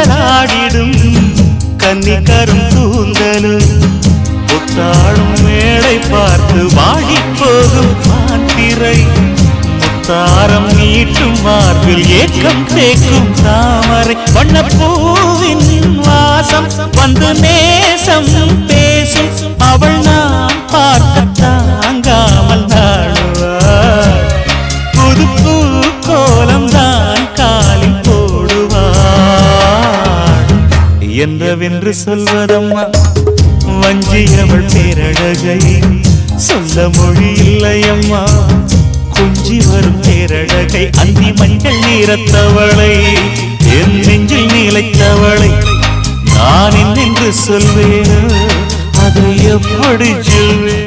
ஊஞ்சலாடிடும் கன்னிக்கரும் கூந்தலும் புத்தாளும் மேடை பார்த்து வாடி போகும் மாத்திரை முத்தாரம் நீட்டும் மார்பில் ஏக்கம் தேக்கும் தாமரை வண்ணப்பூவின் வாசம் வந்து நேசம் பேசும் அவள் நான் பார்க்க தாங்காமல் நாடுவாள் புது பூ கோலம் தான் காலில் போடுவாள் என்றவென்று சொல்வதம்மா வஞ்சியவள் பேரழகை சொல்ல மொழி இல்லையம்மா கொஞ்சி வரும் பேரழகை அந்தி மஞ்சள் நீரத்தவளை என் நெஞ்சில் நிலைத்தவளை நான் என்னென்று சொல்வேன் அதை எப்படி சொல்வேன்